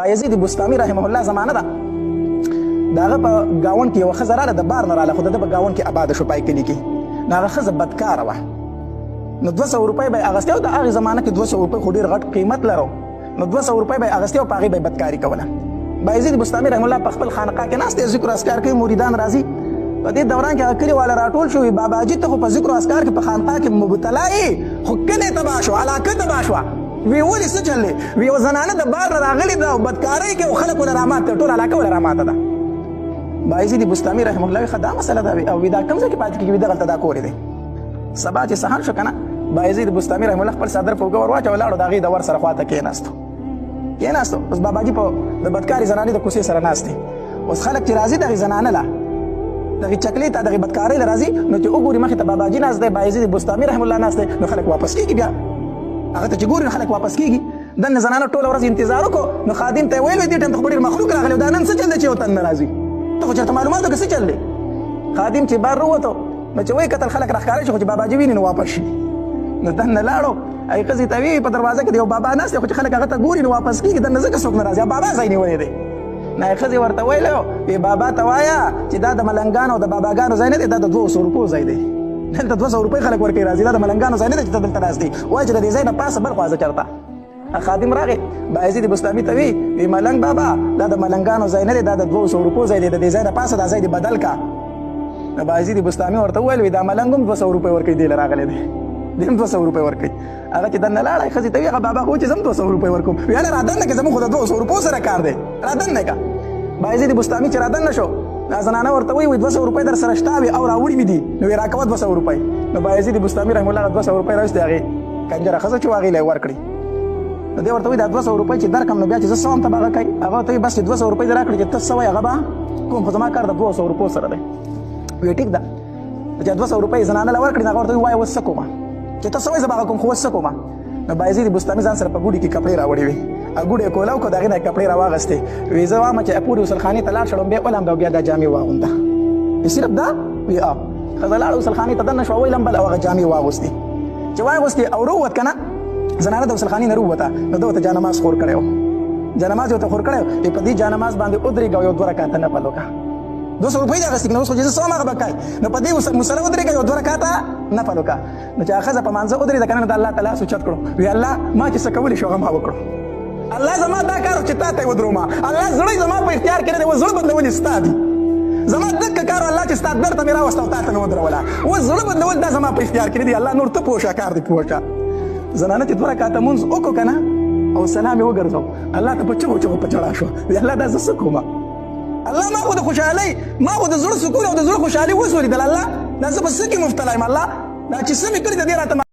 یزید بستامي رحمه الله زمانه ده داغه په گاون کې یو ښځه راله د بار نه راله خو د په گاون کې آباد شو پای کلی کې داغه ښځه بدکاره وه نو 200 روپۍ به اغستې او د هغې زمانه کې 200 روپۍ خو ډېر غټ قیمت لرو نو 200 روپۍ به اغستې او په هغې به بدکاري کوله بایزید بستامي رحمه الله په خپل خانقاه کې ناست دی ذکر اسکار کوي مریدان راځي په دې دوران کې هغه کلیواله راټول شو باباجي ته خو په ذکر اسکار کې په خانقاه کې مبتلا یې خو کلی تباه شو علاقه تباه شوه وی ولې څه چل دی وی یو زنانه د بار نه راغلې ده او بدکارۍ کوي او خلک ورله راماته ټول علاقه ورله راماته ده بایزید بستامي رحمه الله ښه دا مسله ده او وی دا کوم ځای کې پاتې کېږي وي دغلته دا کور دی سبا چې سهار شو که نه بایزید بستامي رحمه الله خپل څادر په اوږه ور واچو ولاړو د هغې د ور سره خواته کېناستو اوس باباجي په د بدکارې زنانې د کوڅې سره ناست دی اوس خلک چې راځي دغې زنانه له دغې چکلې ته دغې بدکارۍ له راځي نو چې وګوري مخې ته باباجي ناست دی بایزید بستامي رحمه الله ناست دی نو خلک واپس کېږي بیا هغه ته چې ګوري نو خلک واپس کېږي دننه زنانه ټوله ورځ انتظار وکړو نو خادم ته یې ویل دې ټایم ته خو ډېر مخلوق راغلی او دا نن څه چل دی چې یو تن نه راځي ته خو چېرته معلومات وکړه څه چل دی خادم چې بار راووتو نو چې وایي کتل خلک راښکاره شي خو چې باباجي ویني نو واپس شي نو دننه لاړو هغې ښځې ته ویې په دروازه کې د یو بابا ناست دی خو چې خلک هغه ته ګوري نو واپس کېږي دننه ځکه څوک نه راځي بابا ځای نیولی دی نو هغې ښځې ورته ویلو وی بابا ته وایه چې دا د ملنګانو او د باباګانو ځای نه دی دا د 200 روپو ځای دی دلته 200 روپۍ خلک ورکوي راځي دا د ملنګانو ځای نه دی چې ته دلته ناست دی وایي چې د دې ځای نه پاسه بل خوا زه چېرته خادم راغی بایزید بستامي ته وی ملنګ بابا دا د ملنګانو ځای نه دی دا د 200 روپو ځای دی د دې ځای نه پاسه دا ځای دی بدل کا نو بایزید بستامي ورته وویل وی دا ملنګ هم 200 روپۍ ورکوي دې له راغلی دی دې هم 200 روپۍ ورکوي هغه چې دننه لاړی ښځې ته وي هغه بابا خو چې زه هم 200 روپۍ ورکوم وی هله رادننه که زموږ خو د 200 روپو سره کار دی رادننه که بایزید بستامي چې رادننه شو دا زنانه ورته وایي 200 روپۍ در سره شته وي او راوړي مې دي نو یې راکوه 200 روپۍ نو بایزید بستامي رحمه الله 200 روپۍ راوستې هغې کنجره ښځه چې و هغې له یې ورکړي نو دې ورته وایي دا 200 روپۍ چې درکړم نو بیا چې زه څه وم ته به هغه کوي هغه ورته وایي بس چې 200 روپۍ دې راکړي چې ته څه وایې هغه به کوم خو زما کار د 200 روپو سره دی وایي ټیک ده چې 200 روپۍ زنانه له ورکړي نو هغه ورته وایي وایه اوس څه کومه چې ته څه وایې زه به هغه کوم خو اوس څه کومه نو بایزید بستامي ځان سره په ګوډي کې کپړې راوړې وې ګوډې یې کوله وکړو د هغې نه یې کپړې راواغستې وی زه وایم چې پورې غسلخانې ته لاړ شړم بیا ولامده او بیا دا جامې واغونده صرف دا وی ښځه لاړه غسلخانې ته دننه شوه ویلم بل او هغه جامې واغوستې چې واغوستې او راووت که نه زنانه د غسلخانې نه راووته نو ده ورته جانماز خور کړی و جانماز یې ورته خور کړی و په دې جانماز باندې ودرېږه او یو 2 رکعته نفل وکړه 200 روپۍ دې اخېستې نو اوس خو چې زه څه وم هغه به کوي نو په دې مسله ودرېږه یو 2 رکعته نفل وکړه نو چې هغه ښځه په مانځه ودرېده که نه د الله تعالی سوچت کړو وی الله ما چې څه کولی شو هغه ما وکړو الله زما دا کار چې تا ته یې ودرومه الله زړه زما په اختیار کې نه دی اوس زړه بدلول ستا دي زما دقه کار الله چې ستا در ته مې راوسته او تا ته مې ودروله اوس زړه بدلول دا زما په اختیار کې نه دي الله نور ته پوه شه کار دې پوه شه زنانه چې 2 رکعته مونځ وکړو که نه او سلام یې وګرځو الله ته په چغو چغو په چړا شو وی الله دا زه څه کومه الله ما خو د خوشحالۍ ما خو د زړه سکون او د زړه خوشحالي اوس ولیدل الله دا زه په څه کې مبتلا یم الله دا چې څه مې کړي د دې راته